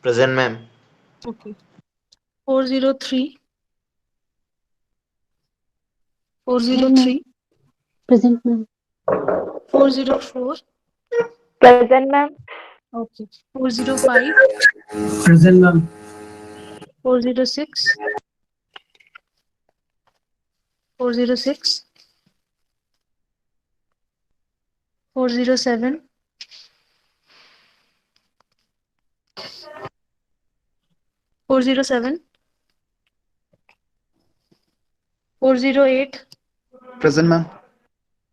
Present, ma'am. Okay. 403. 403. Present, ma'am. 404. Present, ma'am. Okay. 405. Present, ma'am. 406. 406. 407. 407. 408. Present, ma'am.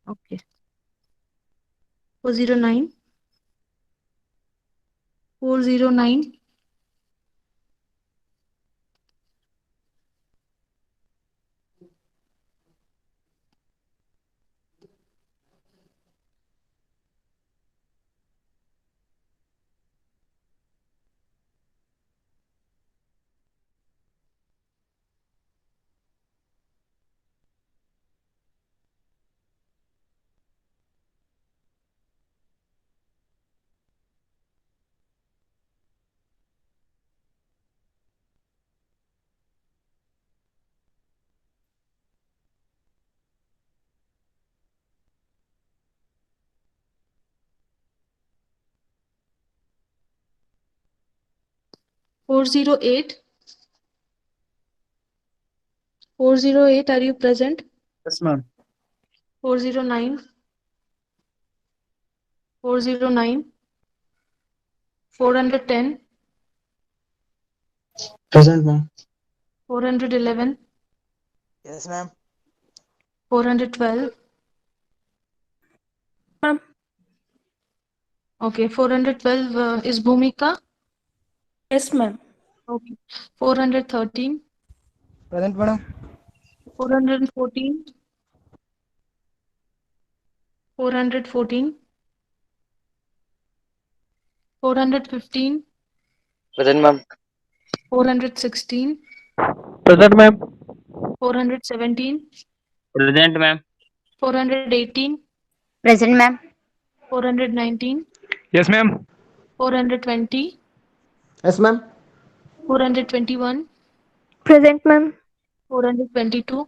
Okay. 409. 409. 408. 408. Are you present? Yes, ma'am. 409. 409. 410. Present, ma'am. 411. Yes, ma'am. 412. Ma'am. Okay. 412 is Bhumika. Yes, ma'am. Okay. 413. Present, madam. 414. 414. 415. Present, ma'am. 416. Present, ma'am. 417. Present, ma'am. 418. Present, ma'am. 419. Yes, ma'am. 420. Yes, ma'am. 421. Present, ma'am. 422.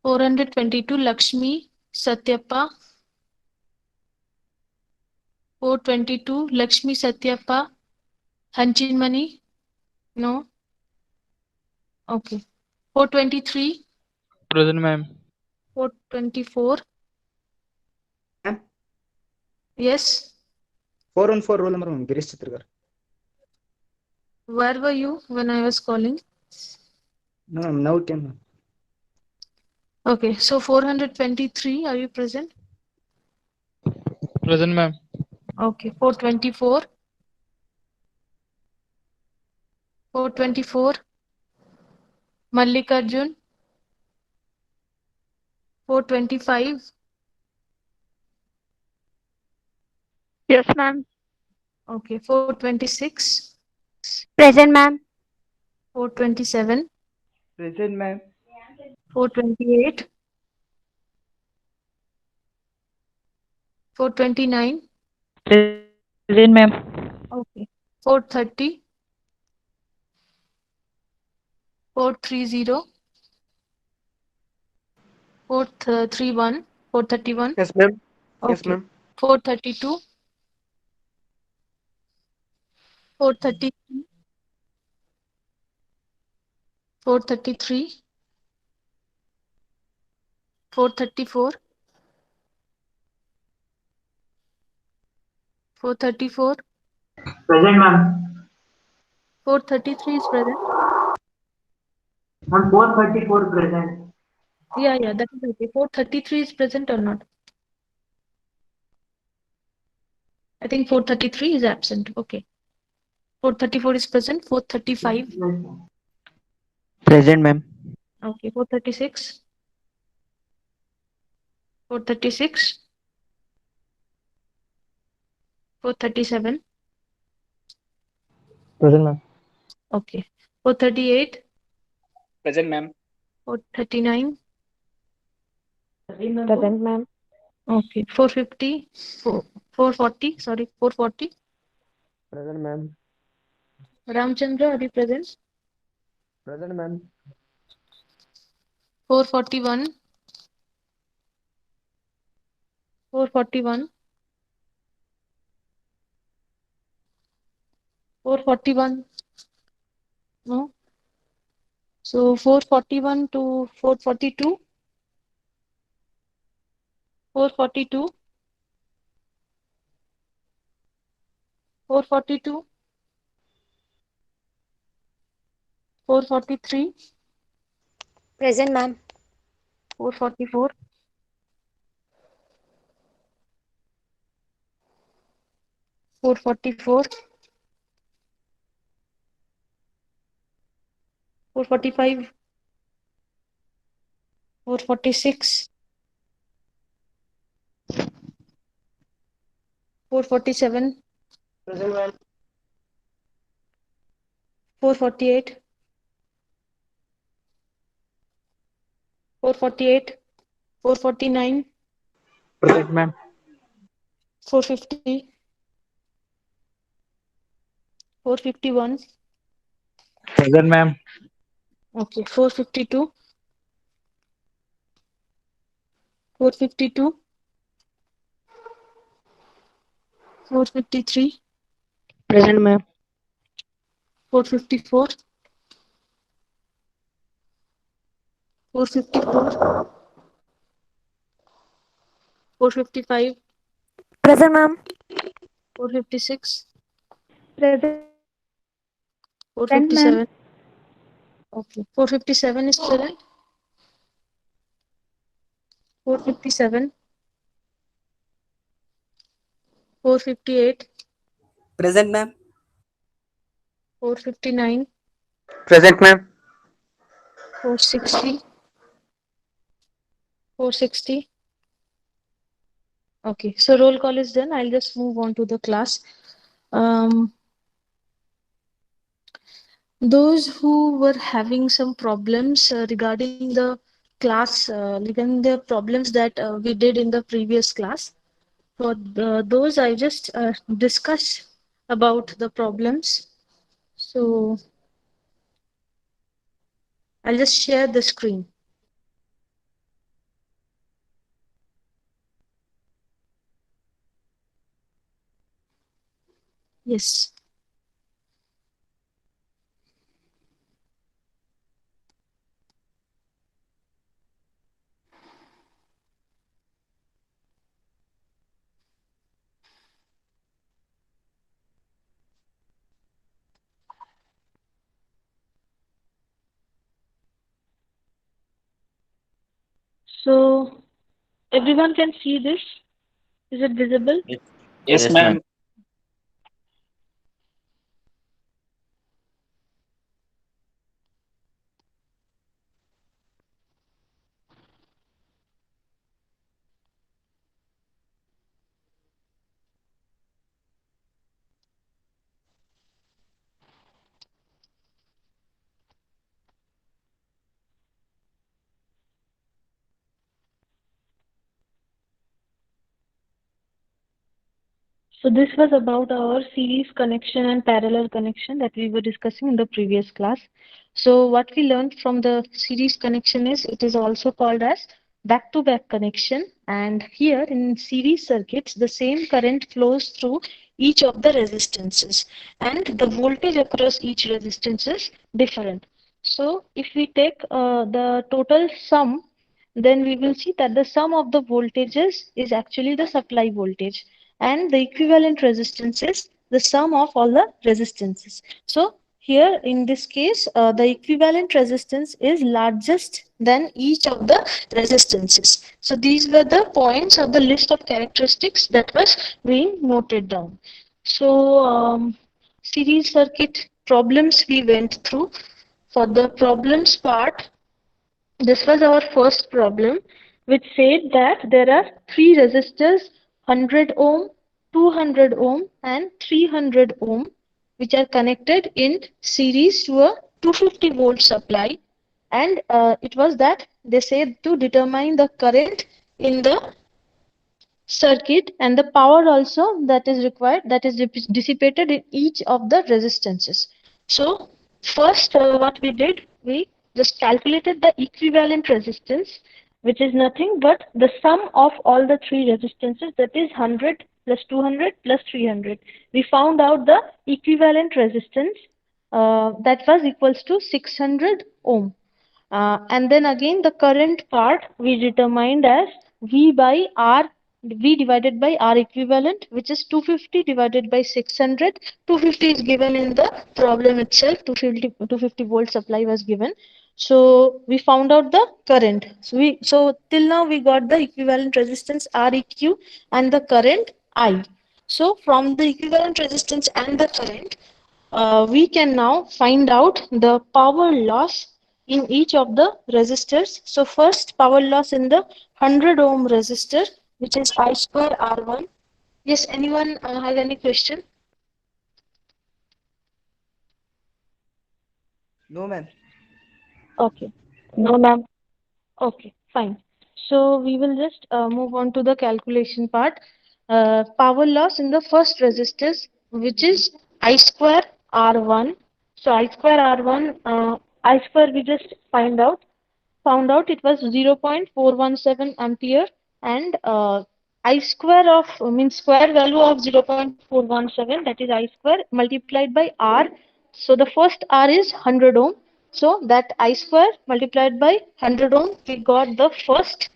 422. Lakshmi Satyappa. 422. Lakshmi Satyappa. Hanchinmani. No. Okay. 423. Present, ma'am. 424. Ma'am. Yes. 414 roll number, ma'am. Girish Chitragar. Where were you when I was calling? No, ma'am. Now it came, ma'am. Okay. So 423. Are you present? Present, ma'am. Okay. 424. 424. Mallikarjun. 425. Yes, ma'am. Okay. 426. Present, ma'am. 427. Present, ma'am. 428. 429. Present, ma'am. Okay. 430. 430. 431. 431. Yes, ma'am. Yes, Okay. ma'am. 432. 433. 433. 434. 434. Present, ma'am. 433 is present. On 434 present. Yeah, that is okay. 433 is present or not? I think 433 is absent. Okay. 434 is present. 435. Yes, ma'am. Present, ma'am. Okay. 436. 436. 437. Present, ma'am. Okay. 438. Present, ma'am. 439. Present, ma'am. Okay. 450. 440. Sorry. 440. Present, ma'am. Ramchandra, are you present? Present, ma'am. 441. 441. 441. No. So 441 to 442. 442. 442. 443. Present, ma'am. 444. 444. 445. 446. 447. Present, ma'am. 448. 448. 449. Present, ma'am. 450. 451. Present, ma'am. Okay. 452. 452. 453. Present, ma'am. 454. 454. 455. Present, ma'am. 456. Present, ma'am. 457. Okay. 457 is present. 457. 458. Present, ma'am. 459. Present, ma'am. 460. 460. Okay. So roll call is done. I'll just move on to the class. Those who were having some problems regarding the class, regarding the problems that we did in the previous class, for those I just discussed about the problems. So I'll just share the screen. Yes. So everyone can see this. Is it visible? Yes, Yes, ma'am. So this was about our series connection and parallel connection that we were discussing in the previous class. So what we learned from the series connection is it is also called as back-to-back connection. And here in series circuits, the same current flows through each of the resistances and the voltage across each resistance is different. So if we take the total sum, then we will see that the sum of the voltages is actually the supply voltage and the equivalent resistance is the sum of all the resistances. So here in this case, the equivalent resistance is largest than each of the resistances. So these were the points of the list of characteristics that was being noted down. So series circuit problems we went through. For the problems part, this was our first problem, which said that there are three resistors 100 ohm, 200 ohm, and 300 ohm, which are connected in series to a 250 volt supply. And it was that they said to determine the current in the circuit and the power also that is required, that is dissipated in each of the resistances. So first what we did, we just calculated the equivalent resistance, which is nothing but the sum of all the three resistances, that is 100 plus 200 plus 300. We found out the equivalent resistance that was equals to 600 ohm. And then again the current part we determined as V by R, V divided by R equivalent, which is 250 divided by 600. 250 is given in the problem itself. 250 volt supply was given. So we found out the current. So till now we got the equivalent resistance Req and the current I. So from the equivalent resistance and the current, we can now find out the power loss in each of the resistors. So first power loss in the 100 ohm resistor, which is I square R1. Yes, anyone has any question? No, ma'am. Okay. No, ma'am. Okay, fine. So we will just move on to the calculation part. Power loss in the first resistors, which is I square R1. So I square R1, I square we just found out it was 0.417 ampere, and I square of means square value of 0.417, that is I square multiplied by R. So the first R is 100 ohm. So that I square multiplied by 100 ohm, we got the first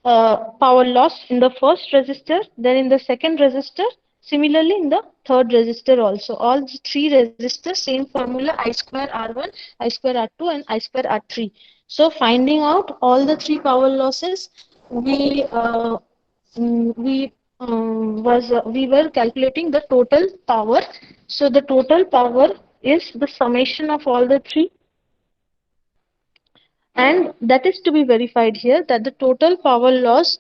power loss in the first resistor, then in the second resistor, similarly in the third resistor also. All the three resistors, same formula, I square R1, I square R2 and I square R3. So finding out all the three power losses, we were calculating the total power. So the total power is the summation of all the three, and that is to be verified here, that the total power loss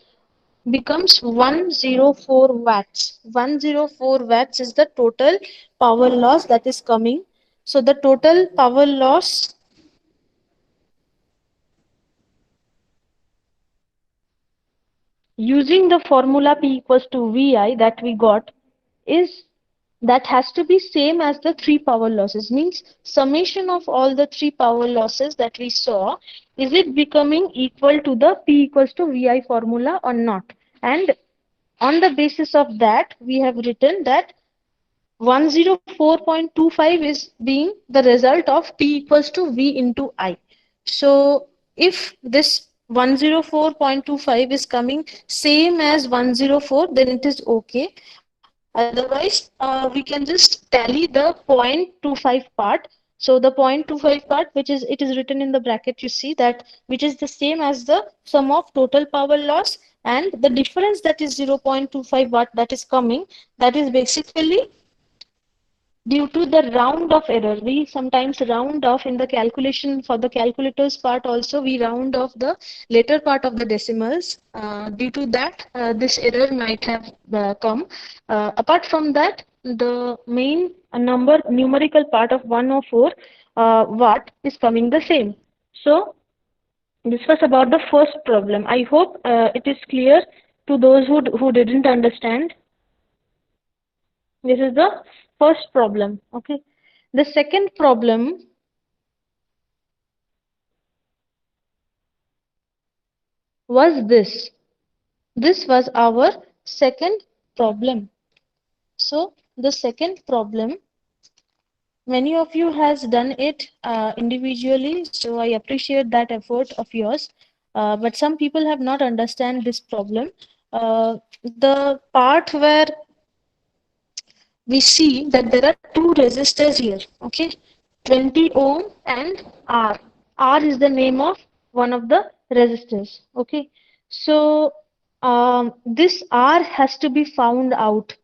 becomes 104 watts. 104 watts is the total power loss that is coming. So the total power loss using the formula P equals to VI that we got is, that has to be same as the three power losses, means summation of all the three power losses that we saw, is it becoming equal to the P equals to VI formula or not? And on the basis of that, we have written that 104.25 is being the result of P equals to V into I. So if this 104.25 is coming same as 104, then it is okay. Otherwise, we can just tally the 0.25 part. So the 0.25 part, which is, it is written in the bracket, you see that, which is the same as the sum of total power loss, and the difference, that is 0.25 watt that is coming, that is basically due to the round off error. We sometimes round off in the calculation. For the calculators part also, we round off the later part of the decimals. Due to that, this error might have come. Apart from that, the main numerical part of 104 watt is coming the same. So this was about the first problem. I hope it is clear to those who didn't understand. This is the first problem. Okay. The second problem was this. This was our second problem. So the second problem, many of you has done it individually, so I appreciate that effort of yours. But some people have not understand this problem. The part where we see that there are two resistors here, okay, 20 ohm and R. R is the name of one of the resistors, okay. So this R has to be found out.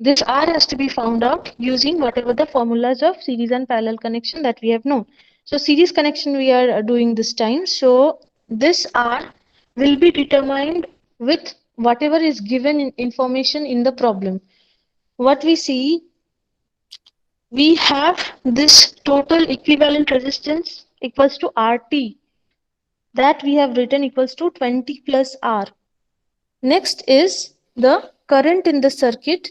This R has to be found out using whatever the formulas of series and parallel connection that we have known. So series connection we are doing this time. So this R will be determined with whatever is given in information in the problem. What we see, we have this total equivalent resistance equals to RT, that we have written equals to 20 plus R. Next is the current in the circuit,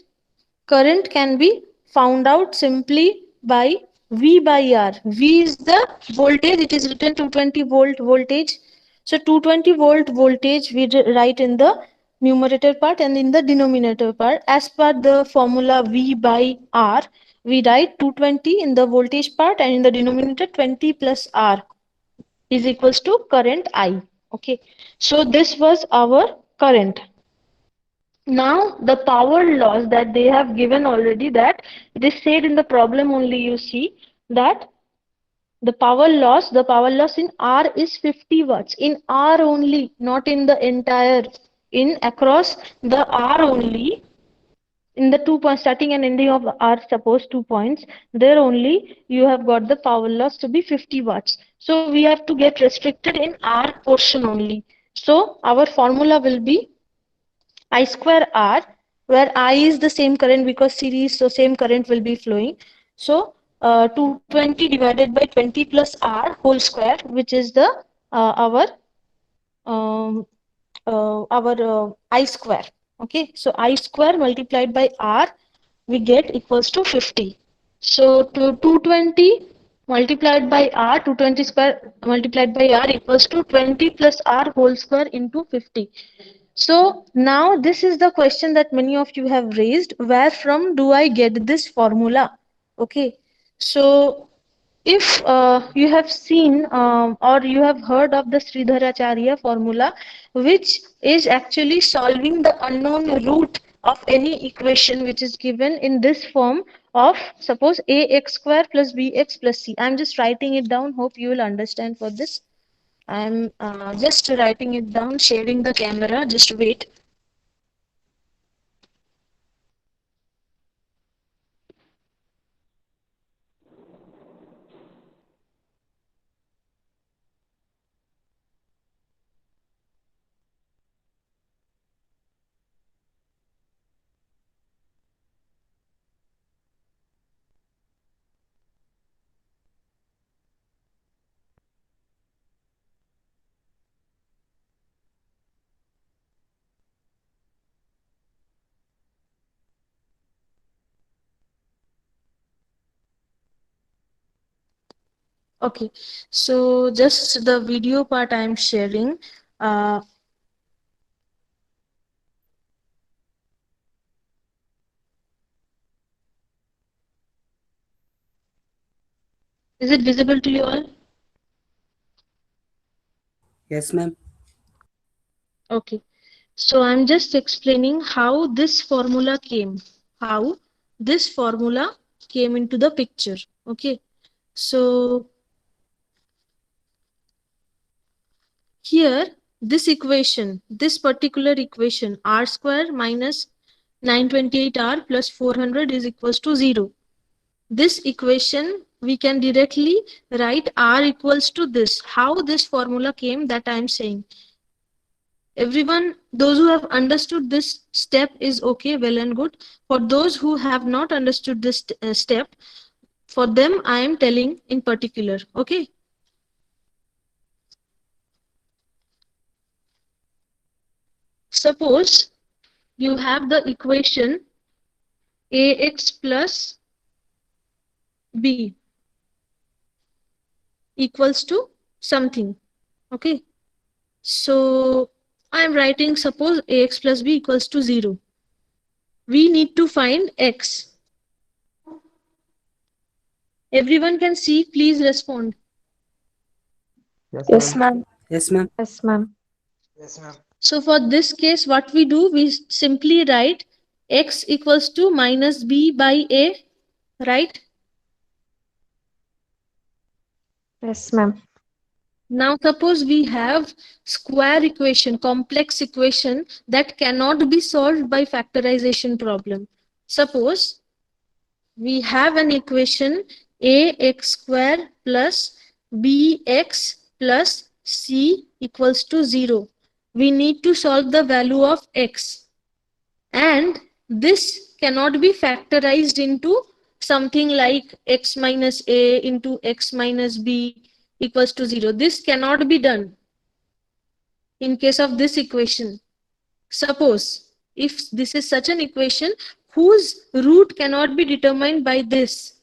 current can be found out simply by V by R. V is the voltage, it is written 220 volt voltage. So 220 volt voltage we write in the numerator part and in the denominator part. As per the formula V by R, we write 220 in the voltage part and in the denominator 20 plus R is equals to current I. Okay, so this was our current. Now the power loss that they have given already, that it is said in the problem only, you see that the power loss in R is 50 watts. In R only, not in the entire, in across the R only, in the 2 points starting and ending of R, suppose 2 points, there only you have got the power loss to be 50 watts. So we have to get restricted in R portion only. So our formula will be I square R, where I is the same current because series, so same current will be flowing. So 220 divided by 20 plus R whole square, which is the um, I square. Okay, so I square multiplied by R, we get equals to 50. So to 220 multiplied by R, 220 square multiplied by R equals to 20 plus R whole square into 50. So now this is the question that many of you have raised. Where from do I get this formula? Okay, so if you have seen or you have heard of the Sridharacharya formula, which is actually solving the unknown root of any equation which is given in this form of, suppose, ax square plus bx plus c. I'm just writing it down. Hope you will understand for this. I'm just writing it down, sharing the camera. Just wait. Okay, so just the video part I'm sharing. Is it visible to you all? Yes, ma'am. Okay, so I'm just explaining how this formula came. How this formula came into the picture. Okay, so here this equation, this particular equation, R square minus 928R plus 400 is equals to 0. This equation we can directly write R equals to this. How this formula came, that I am saying. Everyone, those who have understood this step is okay, well and good. For those who have not understood this step, for them I am telling in particular. Okay. Suppose you have the equation ax plus b equals to something. Okay. So I am writing, suppose ax plus b equals to 0. We need to find x. Everyone can see, please respond. Yes, ma'am. Yes, ma'am. Yes, ma'am. Yes, ma'am. So for this case, what we do, we simply write x equals to minus b by a, right? Yes, ma'am. Now suppose we have square equation, complex equation that cannot be solved by factorization problem. Suppose we have an equation ax square plus bx plus c equals to 0. We need to solve the value of x, and this cannot be factorized into something like x minus a into x minus b equals to 0. This cannot be done in case of this equation. Suppose if this is such an equation whose root cannot be determined by this.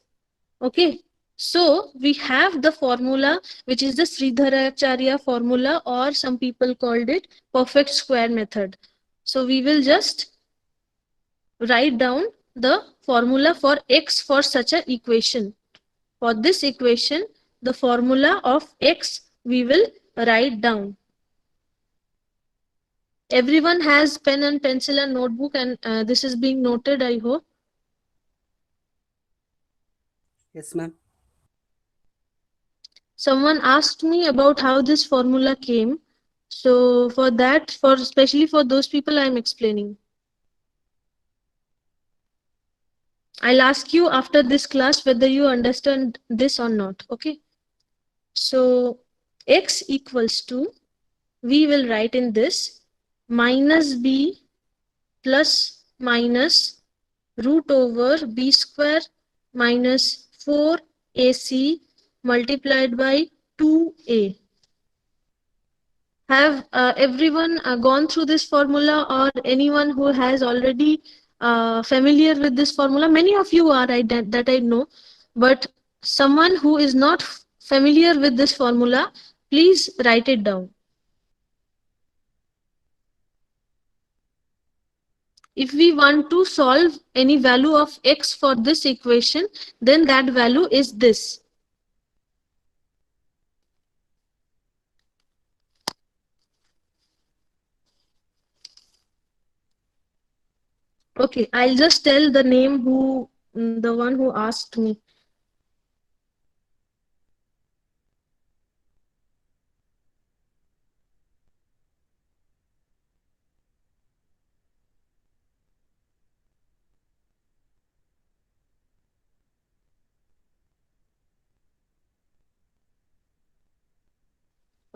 Okay, so we have the formula which is the Sridharacharya formula, or some people called it perfect square method. So we will just write down the formula for x for such an equation. For this equation, the formula of x we will write down. Everyone has pen and pencil and notebook, and this is being noted, I hope. Yes, ma'am. Someone asked me about how this formula came. So for that, especially for those people, I am explaining. I'll ask you after this class whether you understand this or not. Okay. So x equals to, we will write in this, minus b plus minus root over b square minus 4ac multiplied by 2a. Have everyone gone through this formula, or anyone who has already familiar with this formula? Many of you are, that I know, but someone who is not familiar with this formula, please write it down. If we want to solve any value of x for this equation, then that value is this. Okay, I'll just tell the name who, the one who asked me.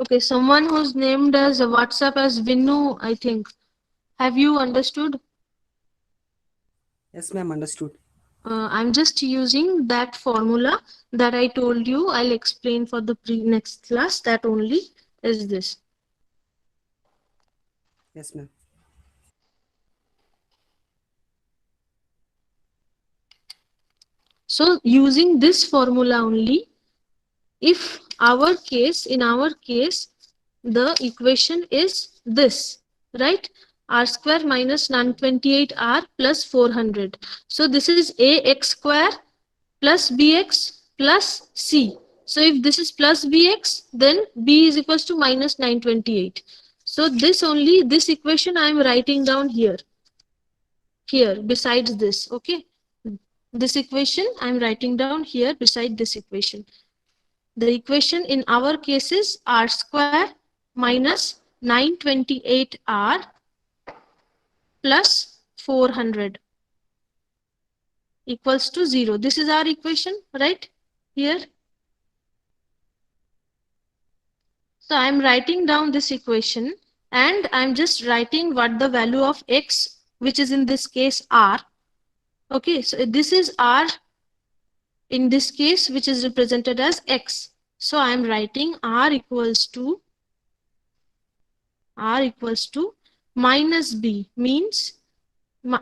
Okay, someone who's named as WhatsApp as Vinu, I think. Have you understood? Yes, ma'am. Understood. I'm just using that formula that I told you. I'll explain for the next class. That only is this. Yes, ma'am. So using this formula only, if in our case, the equation is this, right? R square minus 928R plus 400. So this is ax square plus bx plus c. So if this is plus bx, then b is equals to minus 928. So this equation I am writing down here besides this. Okay, this equation I am writing down here beside this equation. The equation in our case is r square minus 928r plus 400 equals to 0. This is our equation right here. So I'm writing down this equation, and I'm just writing what the value of x, which is in this case r. Okay, so this is r in this case, which is represented as x. So I'm writing r equals to minus b, means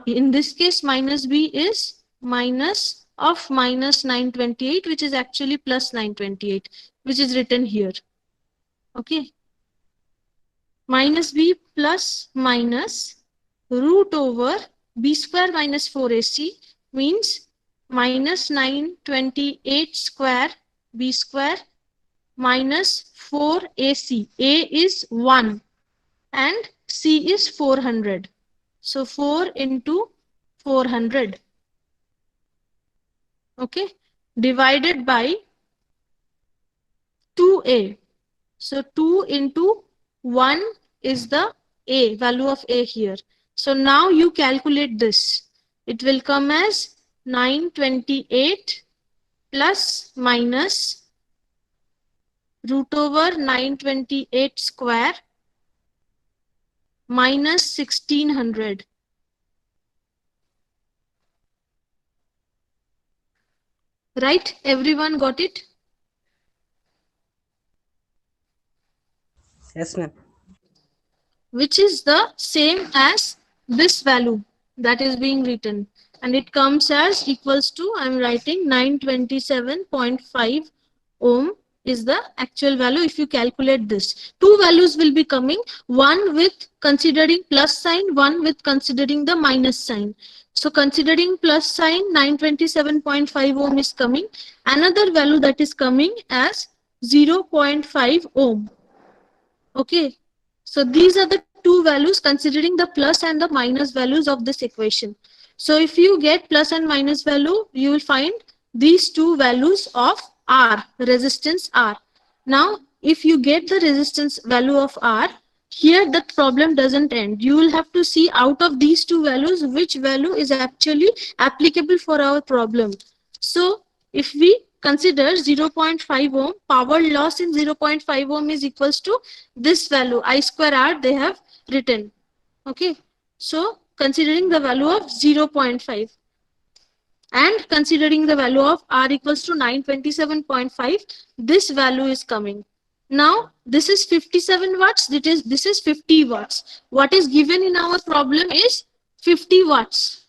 in this case minus b is minus of minus 928, which is actually plus 928, which is written here. Okay, minus b plus minus root over b square minus 4ac means minus 928 square b square minus 4ac. A is 1 and c is 400. So 4 into 400. Okay, divided by 2a. So 2 into 1 is the a, value of a here. So now you calculate this. It will come as 928 plus minus root over 928 square minus 1600. Right? Everyone got it? Yes, ma'am. Which is the same as this value that is being written, and it comes as equals to, I'm writing 927.5 ohm is the actual value. If you calculate this, two values will be coming, one with considering plus sign, one with considering the minus sign. So considering plus sign, 927.5 ohm is coming. Another value that is coming as 0.5 ohm. Okay, so these are the two values considering the plus and the minus values of this equation. So if you get plus and minus value, you will find these two values of R, resistance R. Now, if you get the resistance value of R, here the problem doesn't end. You will have to see out of these two values, which value is actually applicable for our problem. So if we consider 0.5 ohm, power loss in 0.5 ohm is equals to this value, I square R they have written. Okay, so considering the value of 0.5 and considering the value of R equals to 927.5, this value is coming. Now this is 57 watts, this is 50 watts. What is given in our problem is 50 watts.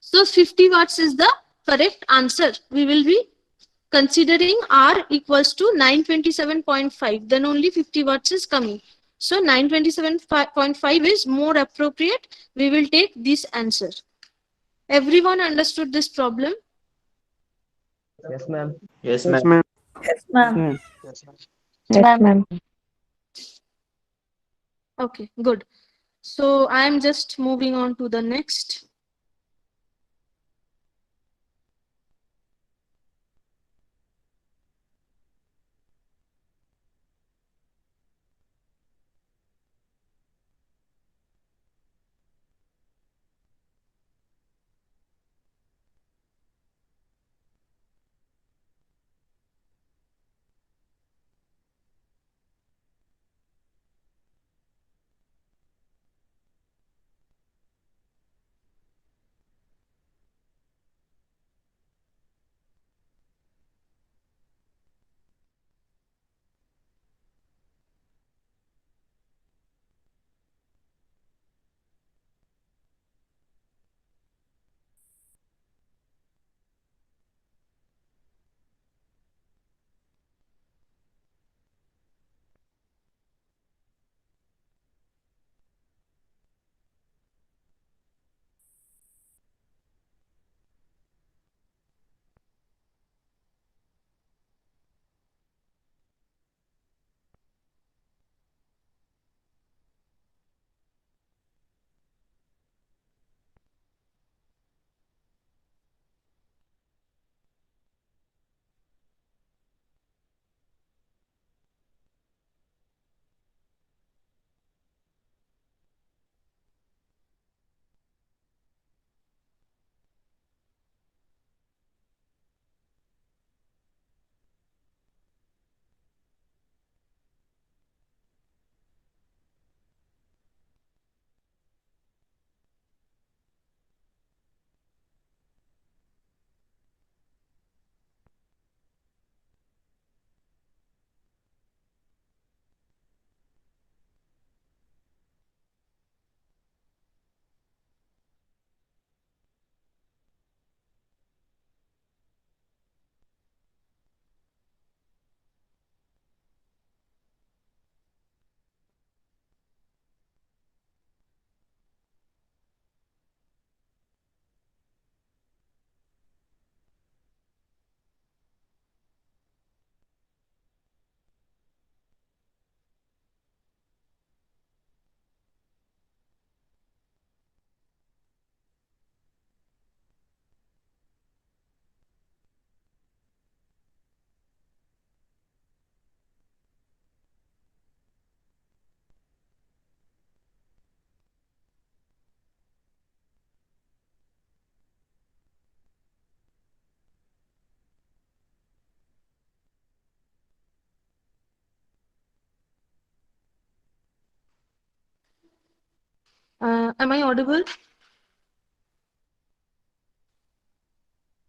So 50 watts is the correct answer. We will be considering R equals to 927.5, then only 50 watts is coming. So 927.5 is more appropriate. We will take this answer. Everyone understood this problem? Yes, ma'am. Yes, Yes, ma'am. ma'am. Ma'am. Yes, ma'am. Yes, ma'am. Okay, good. So I am just moving on to the next. Am I audible?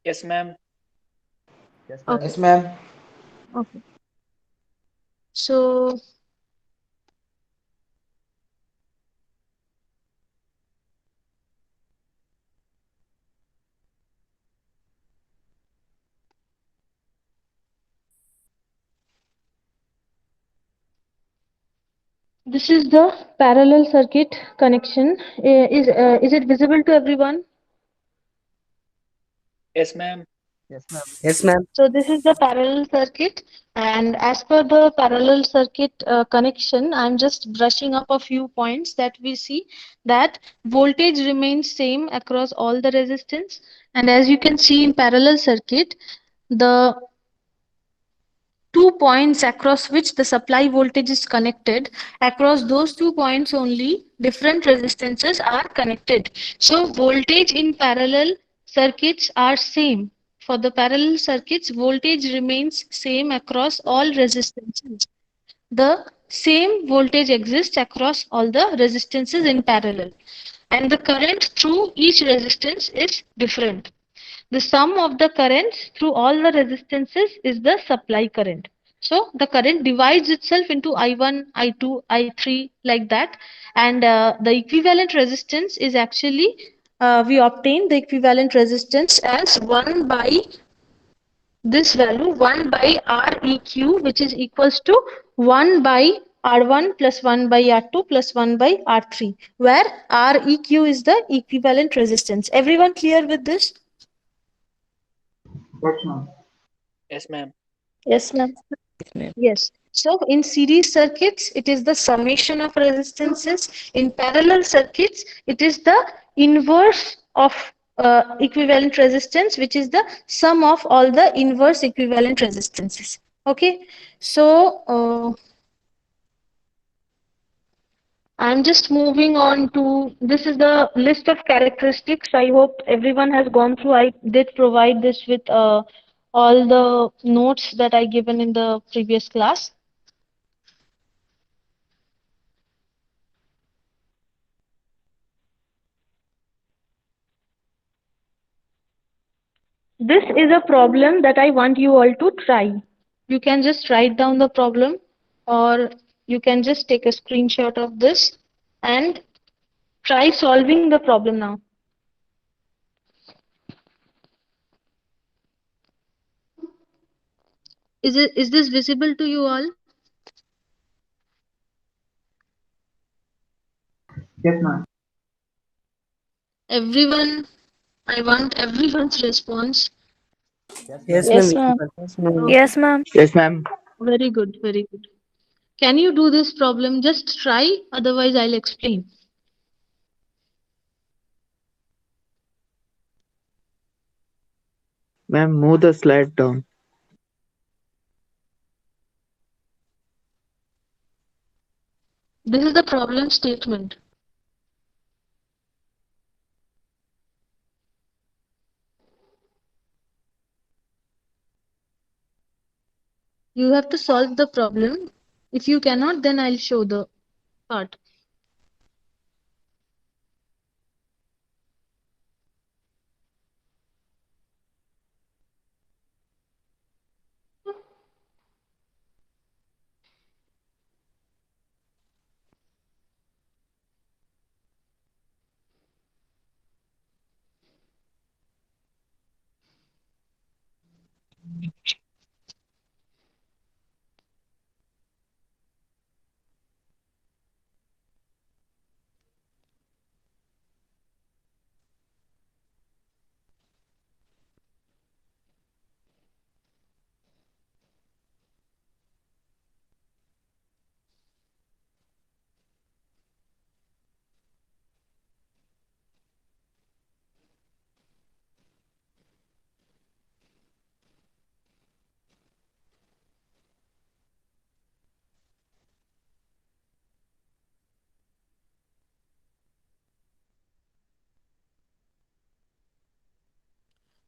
Yes, ma'am. Yes, ma'am. Okay. Yes, ma'am. Okay. So This is the parallel circuit connection. Is it visible to everyone? Yes, ma'am. Yes, ma'am. Yes, ma'am. So this is the parallel circuit, and as per the parallel circuit connection, I'm just brushing up a few points that we see that voltage remains same across all the resistance, and as you can see in parallel circuit, the 2 points across which the supply voltage is connected, across those 2 points only different resistances are connected. So voltage in parallel circuits are same. For the parallel circuits, voltage remains same across all resistances. The same voltage exists across all the resistances in parallel, and the current through each resistance is different. The sum of the currents through all the resistances is the supply current. So the current divides itself into I1, I2, I3 like that, and the equivalent resistance is actually we obtain the equivalent resistance as 1 by this value 1 by Req, which is equals to 1 by R1 plus 1 by R2 plus 1 by R3, where Req is the equivalent resistance. Everyone clear with this? Yes, ma'am. Yes, ma'am. Yes. So in series circuits, it is the summation of resistances. In parallel circuits, it is the inverse of equivalent resistance, which is the sum of all the inverse equivalent resistances. Okay. So I'm just moving on to this is the list of characteristics. I hope everyone has gone through. I did provide this with all the notes that I given in the previous class. This is a problem that I want you all to try. You can just write down the problem, or you can just take a screenshot of this and try solving the problem now. Is this visible to you all? Yes, ma'am. Everyone, I want everyone's response. Yes, Yes, ma'am. ma'am. Yes, ma'am. Yes, ma'am. Okay, Yes, ma'am. Yes, ma'am. very good, very good. Can you do this problem? Just try, otherwise I'll explain. Ma'am, move the slide down. This is the problem statement. You have to solve the problem. If you cannot, then I'll show the part.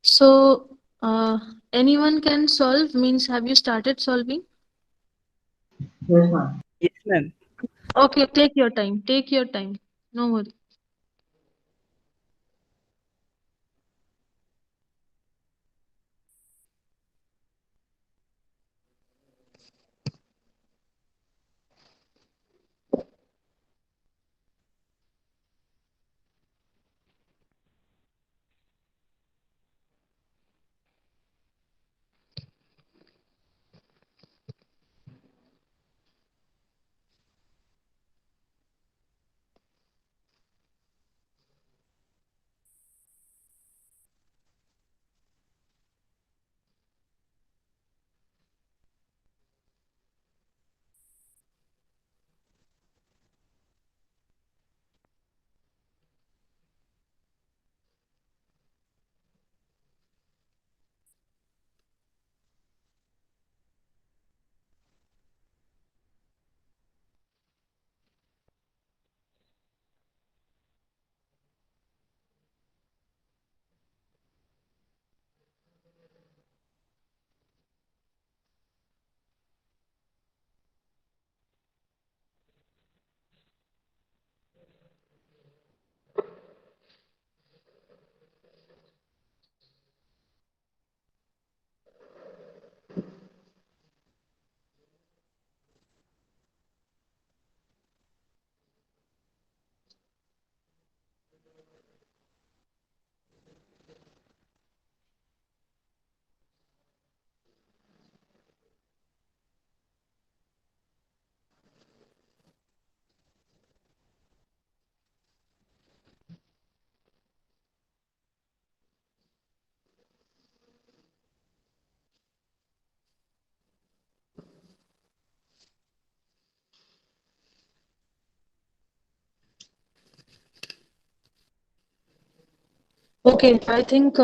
So, anyone can solve means have you started solving? Yes, ma'am. Yes, ma'am. Okay, take your time. Take your time. No worry. Okay, I think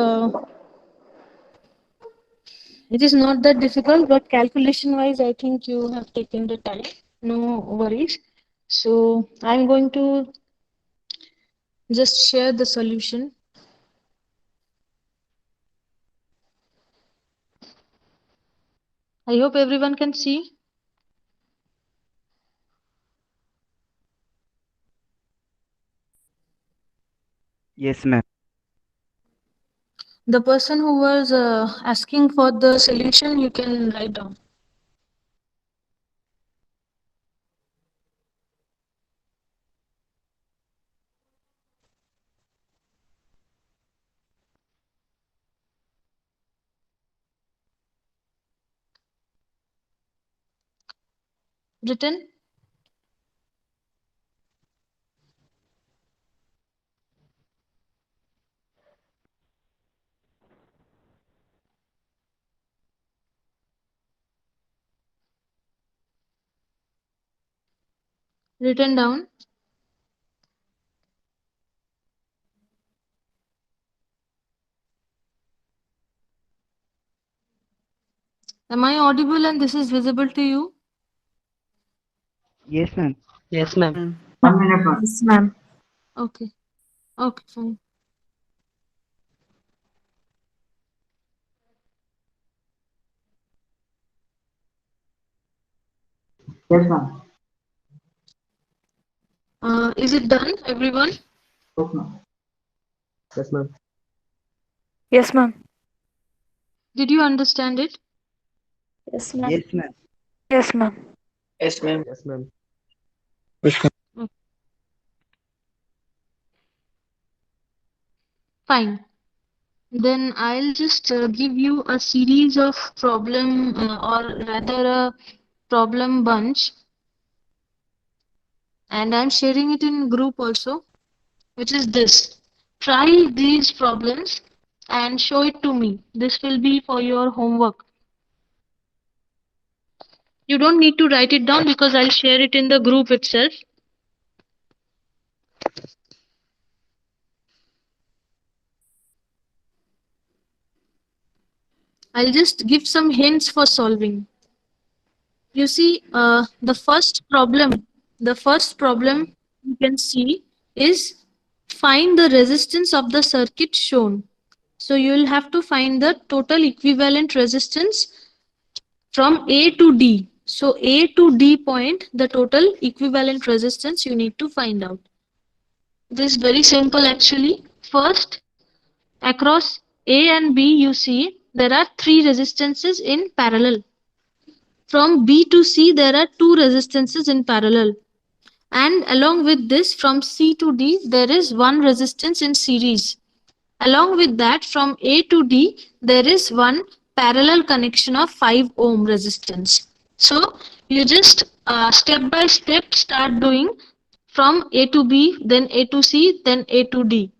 it is not that difficult, but calculation wise, I think you have taken the time. No worries. So I'm going to just share the solution. I hope everyone can see. Yes, ma'am. The person who was asking for the solution, you can write down. Written? Written down? Am I audible and this is visible to you? Yes, ma'am. Yes, ma'am. 1 minute, ma'am. Yes, ma'am. Okay. Okay, fine. Yes, ma'am. Is it done, everyone? Yes, ma'am. Yes, ma'am. Yes, ma'am. Did you understand it? Yes, ma'am. Yes, ma'am. Yes, ma'am. Yes, ma'am. Yes, ma'am. Fine. Then I'll just give you a series of problem or rather a problem bunch, and I'm sharing it in group also, which is this. Try these problems and show it to me. This will be for your homework. You don't need to write it down because I'll share it in the group itself. I'll just give some hints for solving. You see, the first problem you can see is find the resistance of the circuit shown. So you will have to find the total equivalent resistance from A to D. So A to D point, the total equivalent resistance you need to find out. This is very simple actually. First, across A and B, you see there are three resistances in parallel. From B to C, there are two resistances in parallel. And along with this, from C to D, there is one resistance in series. Along with that, from A to D, there is one parallel connection of 5 ohm resistance. So you just step by step start doing from A to B, then A to C, then A to D.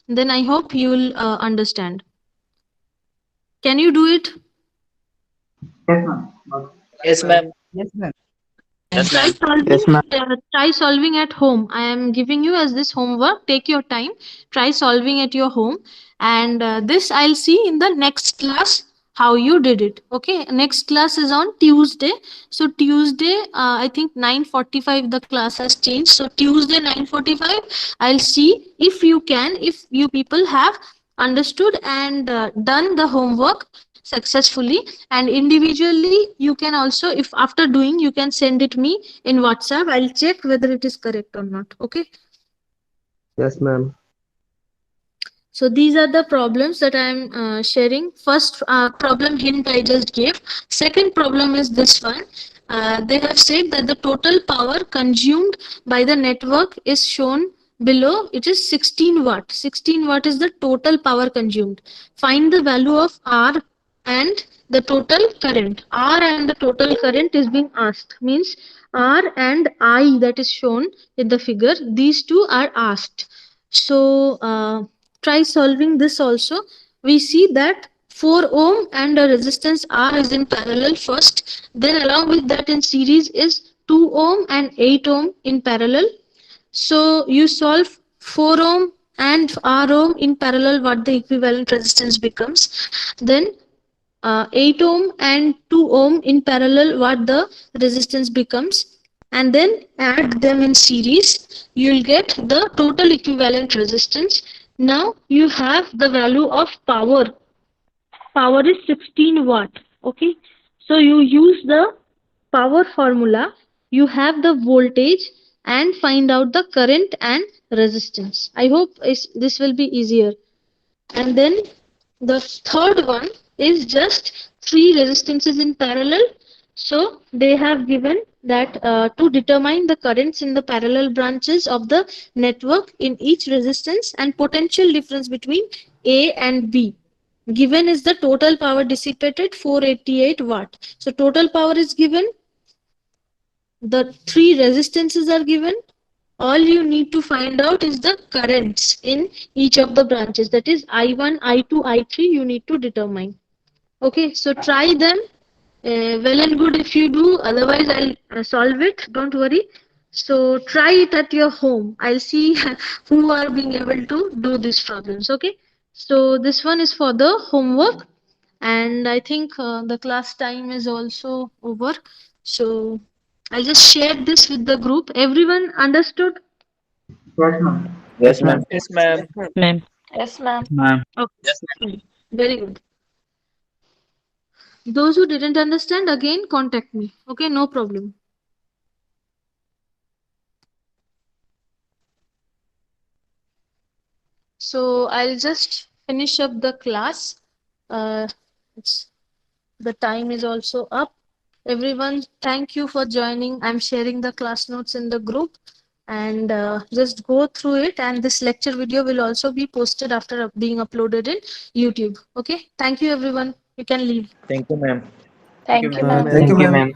Then I hope you will understand. Can you do it? Yes, ma'am. Okay. Yes, ma'am. Yes, ma'am. Yes, Try ma'am. solving, Yes, ma'am. try solving at home. I am giving you as this homework. Take your time. Try solving at your home. And this I'll see in the next class how you did it. Okay. Next class is on Tuesday. So Tuesday, I think 9:45 the class has changed. So Tuesday 9:45, I'll see if you can, if you people have understood and done the homework successfully, and individually you can also, if after doing, you can send it me in WhatsApp. I'll check whether it is correct or not. Okay. Yes, ma'am. So these are the problems that I'm sharing. First problem hint I just gave. Second problem is this one. They have said that the total power consumed by the network is shown below. It is 16 watt. 16 watt is the total power consumed. Find the value of R and the total current. R and the total current is being asked. Means R and I that is shown in the figure. These two are asked. So try solving this also. We see that 4 ohm and a resistance R is in parallel first. Then along with that in series is 2 ohm and 8 ohm in parallel. So you solve 4 ohm and R ohm in parallel, what the equivalent resistance becomes. Then 8 ohm and 2 ohm in parallel, what the resistance becomes, and then add them in series, you'll get the total equivalent resistance. Now you have the value of power. Power is 16 watt. Okay, so you use the power formula, you have the voltage, and find out the current and resistance. I hope this will be easier. And then the third one is just 3 resistances in parallel. So they have given that to determine the currents in the parallel branches of the network in each resistance and potential difference between A and B. Given is the total power dissipated 488 watt. So total power is given. The 3 resistances are given. All you need to find out is the currents in each of the branches, that is I1, I2, I3 you need to determine. Okay, so try them. Well and good if you do, otherwise I'll solve it, don't worry. So try it at your home. I'll see who are being able to do these problems. Okay, so this one is for the homework, and I think the class time is also over. So I just shared this with the group. Everyone understood? Yes, ma'am. Yes, ma'am. Yes, ma'am. Yes, ma'am. Ma'am. Okay, very good. Those who didn't understand, again contact me. Okay, no problem. So I'll just finish up the class. The time is also up. Everyone, thank you for joining. I'm sharing the class notes in the group, and just go through it, and this lecture video will also be posted after being uploaded in YouTube. Okay, thank you everyone. You can leave. Thank you, ma'am. Thank you, ma'am. Thank you, ma'am.